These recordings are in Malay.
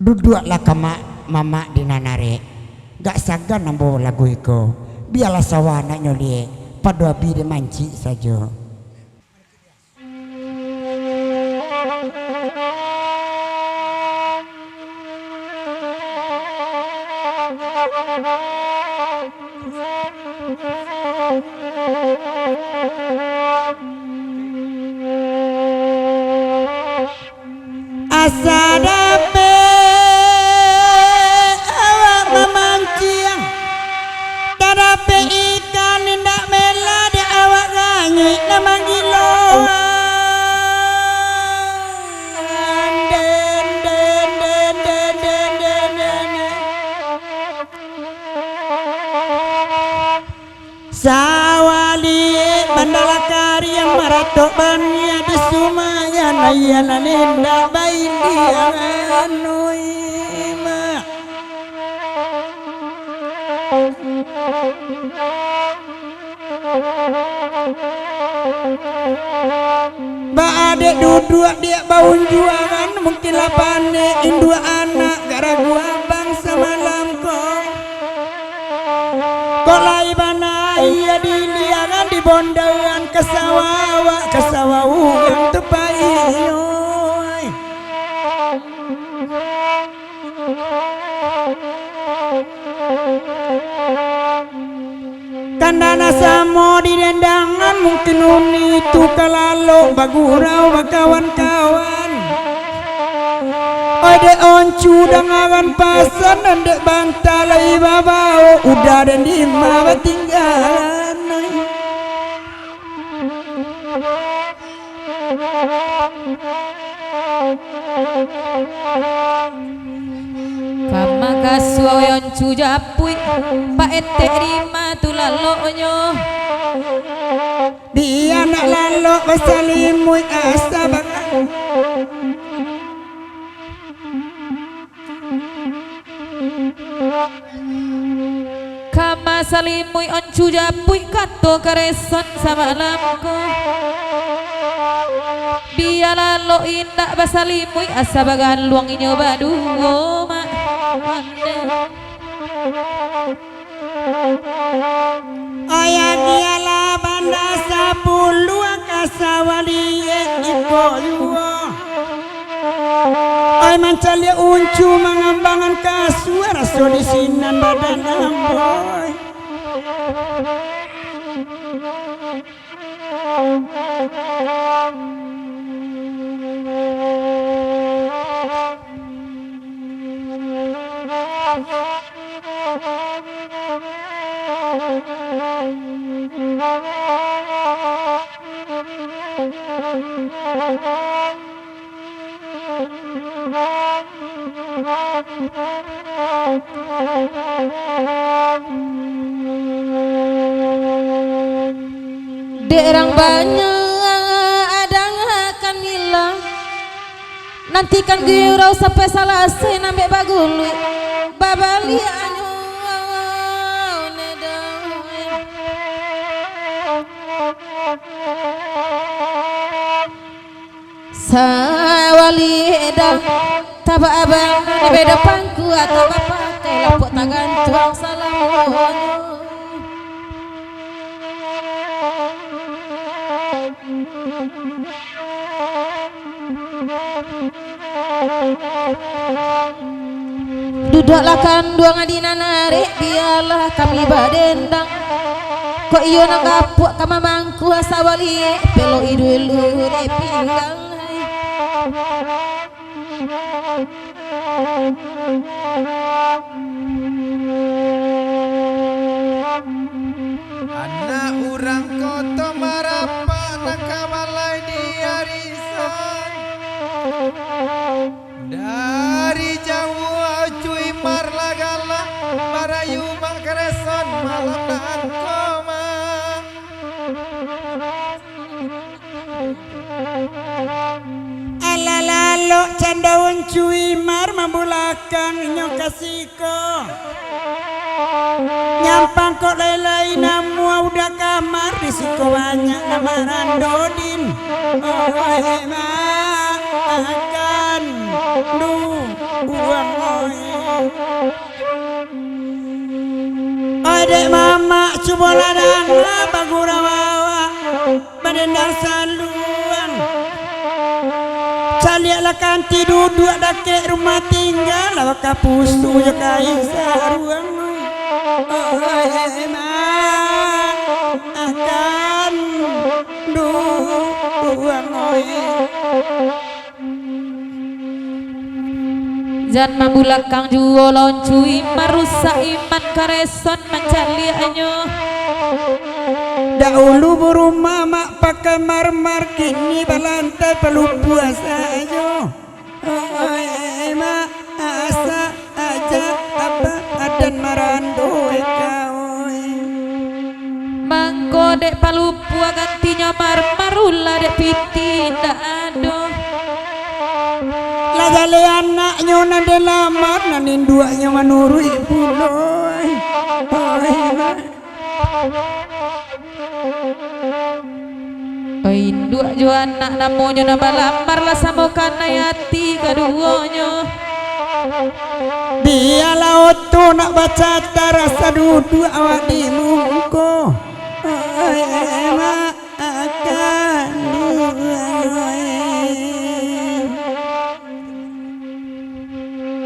duduklah ke mama di nanare gak sagan nambo lagu iko biarlah sawana nyoli pada abi de manci saja. Asa dape awak memancing dadape ikan ndak mela de awak ganyik nama giloan sawali bandalakari yang maratok banya di sumayan ayana nenda baili anuima ba adek duduk dia baun jualan mungkin lapane indua anak gara gua bangsa malam kok lai bana iya diliangan di bondangan kesawawu yang tepai kandana samo di dendangan mungkin uni itu kalalo bagurau kawan-kawan ode oncu dangawan pasan andek bantalai babao udah dan lima batinggalan Pamakaswa oncu japui pak ete rima tulalonyo dia nak lalo basalimui asabang kama salimui oncu japui kato kareson sama lamko dia lalo indak basalimui asabagan luang inyo baduo ma ayah dia lah banda sapuluh kasawali iko yuo ay mancali uncu mangambangan kasuara sodisinan badan amboy derang banyak adang akan hilang nanti kan gurau sampai salase nambah bagului babali anu sawali edang taba abang beda pangku atau bapak kayak lapuk tangan tuang salam duduklah kanduang adina narik biarlah kami badendang kok iyo nak kapuk kama mangku asawali pelo idulu di pinggang anak urang koto marapa nakawalai di arisan dari jauh cuy marlagala marayu makareson malam dan koma alalalo candaun cuy mar mambulakang nyokasiko nyampang kok lelai namu udah kamar risiko banyak nama randodin oh makan duh uang oi. Oi dek mama coba ladana bagura wawa badendang saluang. Caliaklah kanti duduk dake rumah tinggal awak kapusu je kain saruang. Oi mak akan duang oi. Jan mambulakang juo loncui marusak iman kareson mencalianyo. Dahulu berumah mak pakai marmer kini balantai perlu puasa aja. Oi mak asa aja apa adan marando kau. Mangko dek palupua gantinya marmarula dek piti ndak ado. Lagale anaknya nade lamar nanin duanya manurui puloi. Oi mak. Oi dua jo anak namonyo nambah lamar lah sama kana yati kaduonyo. Biarlah oto nak baca rasa duduk awak di muka. Oi mak akan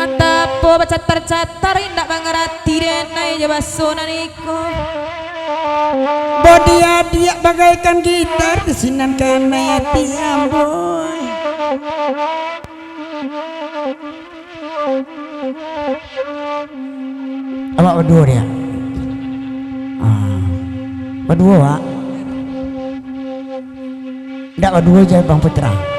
Atapo baca tercatar indak mangerati denai jabasona niko. Bodi adik bagaikan gitar desinan kana hati amboy. Awak berdua dia. Berdua wak. Ndak berdua je Bang Putra.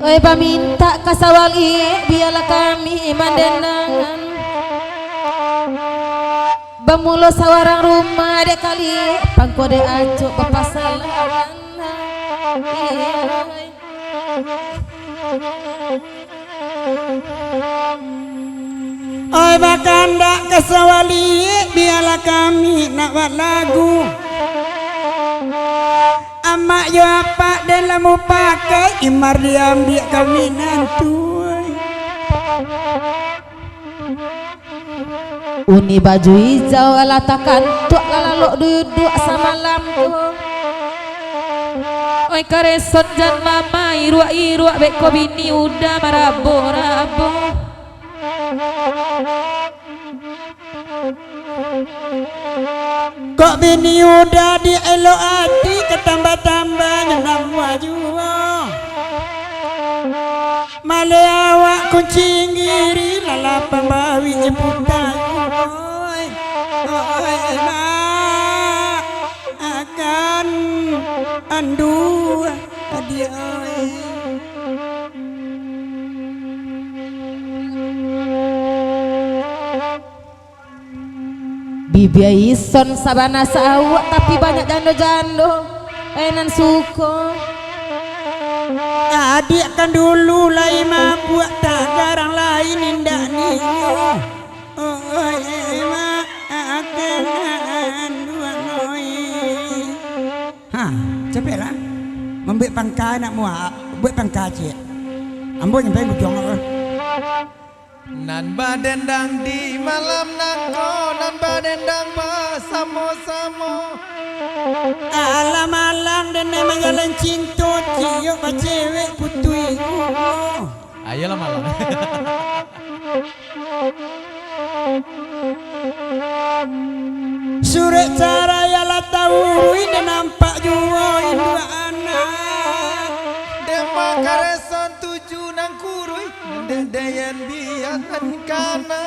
Oi paminta kasawali biarlah kami mandenangan. Bamulo sawarang rumah dek kali pangko dek acuk papasalan. Oi bahkan ndak kasawali biarlah kami nak buat lagu. Amak yo apa dalam pakai imar diambil kami nantu. Uni baju hijau alatakan tuak lalalok duduk sama lampu. Oi karesot jan mama iruak beko bini udah marabo-rabo. Kok bini udah dielok hati ketambah-tambahnya nama jua. Male awak kunci ngiri lalapan bawi jeputan. Oi mak akan andu dia oi. Bibi ison sabana sawak tapi banyak jando-jando enan suko. Adik kan dulu lain buat tak garang lain indah ni. Oi mak akan dua oi. Ha, cepatlah. Membek pangkai nak muak, buat pangkai cik. Ambo nyampe bujong apa? Nan badendang di malam nangko, nan badendang bersama-sama. Alam-alang dan menjalan cinta ciok cewek putui. Ayolah malam. Surat cara yalah tahu ini nampak jua dua anak. Dema kareson tujuh nang kurui, dayan biatan kana.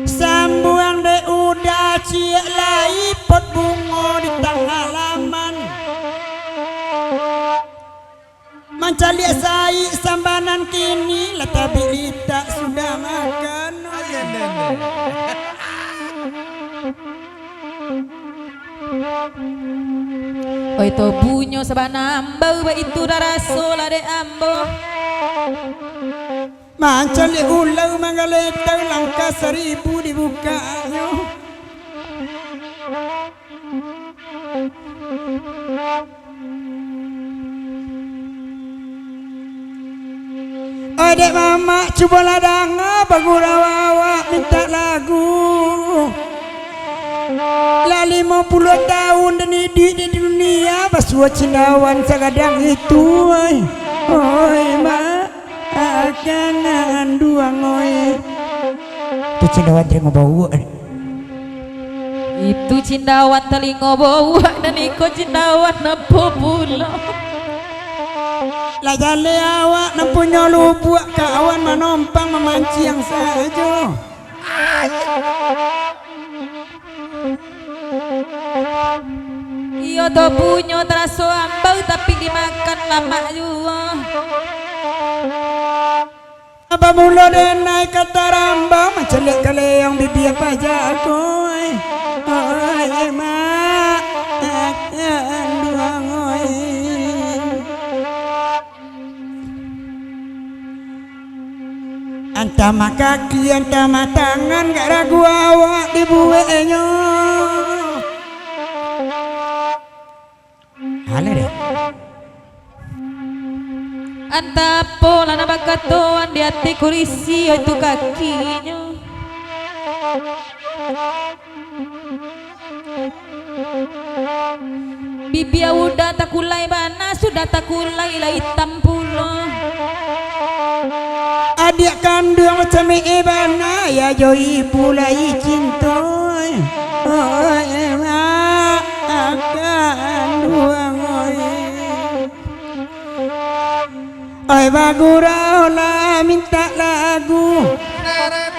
Sambuang de udah ciak lai pot bunga di tengah halaman. Mencari sai sambanan kini latabi tak sudah makan. Oh itu bunyo sabana ambau ba itu daraso lade ambo. Mencari ulau mengaletau langkah 1000 dibukanya. dek mama coba ladang bagurawawa minta lagu. Lah 50 tahun dan hidup di dunia basua cendawan sagadang itu. Oi mak akan duang oi. Tu cendawan telingo bau. Itu cendawan telingo bau dan iko cendawan napo pula. Lah jale awak nampunya lubuk kawan menompang memancing saja. Iyo to punyo teraso ambau tapi dimakan lama juga. Apa mula dan naik kata rambang mencelik kaleang bibi apa jago. Oi mak akan duang oi. Antama kaki antama tangan gak ragu awak dibueknya. Halo deh. Antapo lana bakatoan di hati kurisi itu kakinya. Bibi udah takulai bana sudah takulai lah hitam pula. Adik kandung macam ibana ya jo ibu lai cintoy. Oi mak akan duang oi. Oi bagurau lah minta lagu.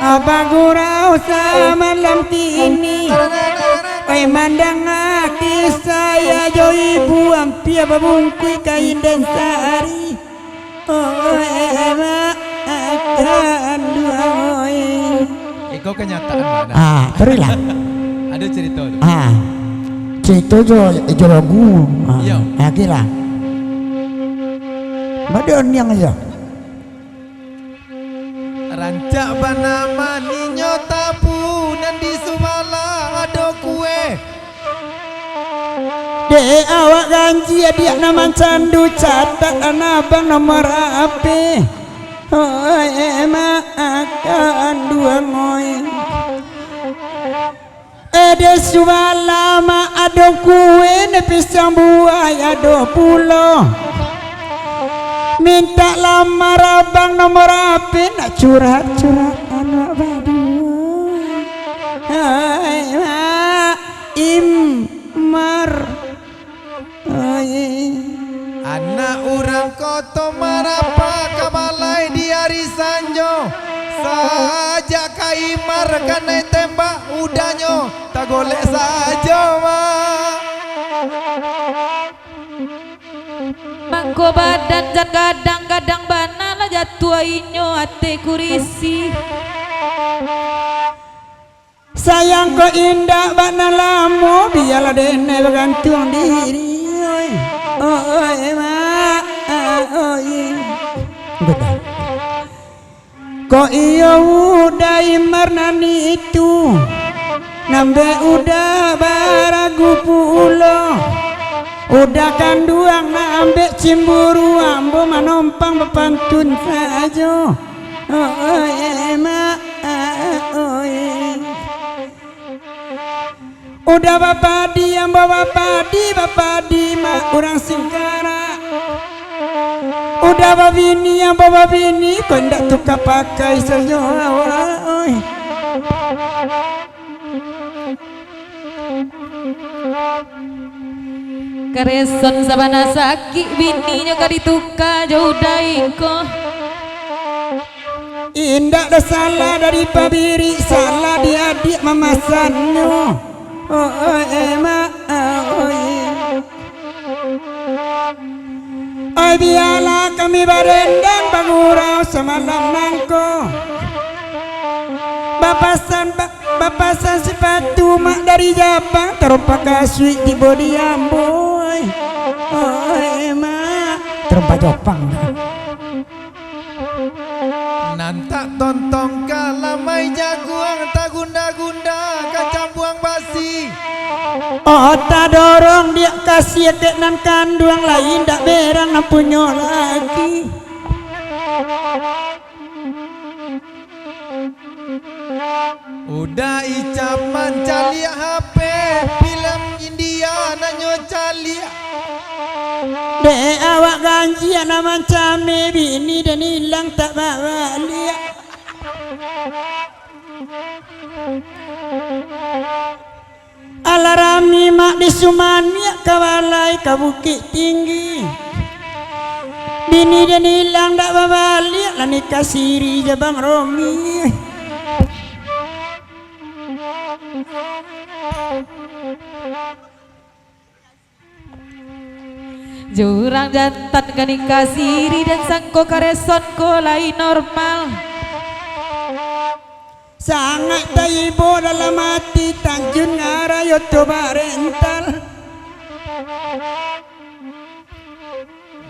Bagurau semalam ini. Oi mandang hati saya jo ibu hampir babungkui kain dan sari. Oi mak akan duang oi. Iko kenyataan mana? Terilah. Ada cerita tu. Cerita jo lagu. Iya. Kira. Badan yang aja. Rancak banama ninyo tabu nan di Sumala ada kue. Dek awak ganji dia nama candu catat abang nomor HP. Oi mak akan duang oi. Ada sualama ada kue ne pisang buah ada pulau. Minta lamar abang nomor HP nak curhat-curhat anak badu. Hai mak imar. Anak orang koto marapa kabalai di hari sanjo. Saja kaimar kanai tembak udahnya tak golek saja mak. Mangko badan jan kadang-kadang bana lah jatuh inyo ate kurisi. Sayang kau indah bana lamo biarlah dene bergantung diri. Oi mak oi. Betul. Kau iyo udah imar nani itu. Nambe udah baragu pulo. Udah kanduang na ambek cimburu ambo manompang bepantun saja. Oi mak oi. Udah bapak di ambo bapak di mak orang singkara. Udah babini ambo babini kau ndak tukar pakai saja. Oi. Kareson sabana sakit bininya kadituka jauh daiko. Indah dah salah dari pabiri salah dia adik memasannya. Oh emak oi biarlah kami berendang bangurau semalam mangko. Bapasan sepatu mak dari Jepang terompak kasui di bodi amboy. Oi mak terompak Jepang. Nantak tontong kalamai jaguang tak gunda-gunda kacang buang basi. Oh tak dorong dia kasih dek nan kanduang lain dak berang nak punya lagi. Udah icaman calia HP film India nanyo calia. De awak ganjian macam bini dan hilang tak bawa liat. Alarami mak di Sumania kawalai ke Bukit Tinggi. Bini dan hilang tak bawa liat lah nikah siri je Bang Romi. Jurang jantan ganing kasiri dan sangko kareson ko lain normal. Sangat taibo dalam hati Tanjung Ngarayo coba rental.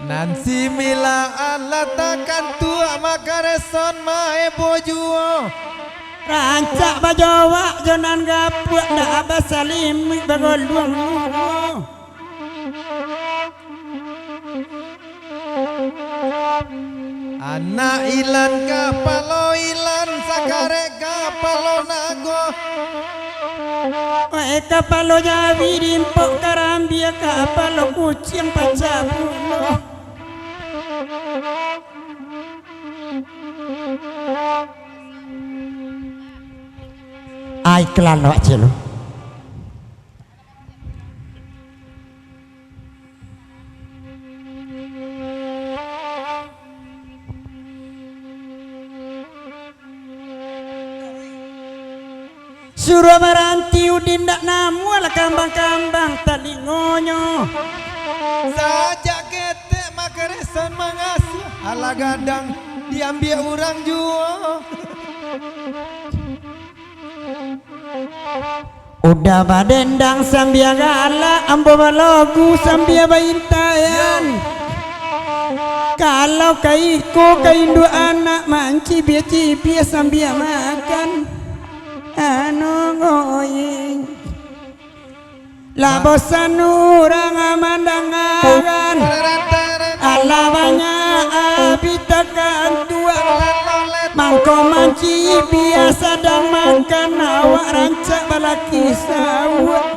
Nansi mila Allah takkan tua makareson mae bojuo. Rancak bajawa jonan gapuak dah abas salim bagol duang. Anak ilan kapalo ilan sakare kapalo nago. Wae kapalo jawi rimpok karambia kapalo kucing pacabulo. Ai kelan wak celo. Suruh meranti udin dak namu ala kambang-kambang tali ngonyo. Saja ketek makareson mangasuh ala gadang diambil orang juo. Udah badendang sambia gala ambo balogu sambia baintayan. Kalau kaiko kaindu anak manci biar sambia makan. Anu ngoying labosan urang amandangan alawanya abitakan tua mangko manci biasa dan makan awak rancak balaki sawah.